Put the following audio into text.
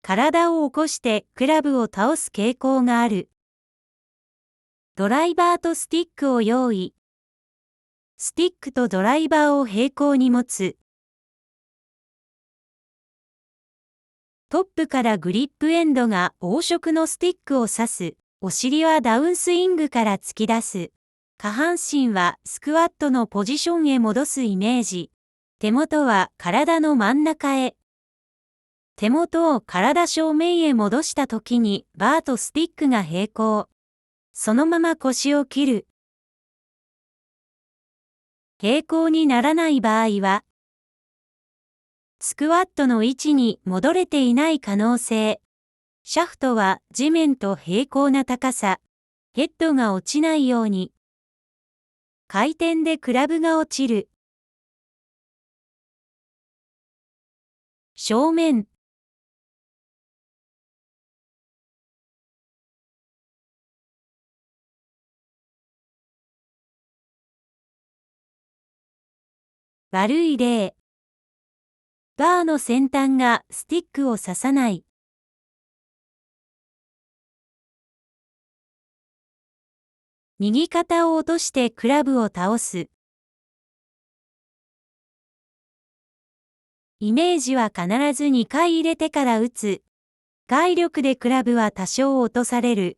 体を起こしてクラブを倒す傾向がある。ドライバーとスティックを用意。スティックとドライバーを平行に持つ。トップからグリップエンドが黄色のスティックを指す。お尻はダウンスイングから突き出す。下半身はスクワットのポジションへ戻すイメージ。手元は体の真ん中へ。手元を体正面へ戻したときにバーとスティックが平行。そのまま腰を切る。平行にならない場合は、スクワットの位置に戻れていない可能性。シャフトは地面と平行な高さ。ヘッドが落ちないように。回転でクラブが落ちる。正面。悪い例。バーの先端がスティックを刺さない。右肩を落としてクラブを倒す。イメージは必ず2回入れてから打つ。外力でクラブは多少落とされる。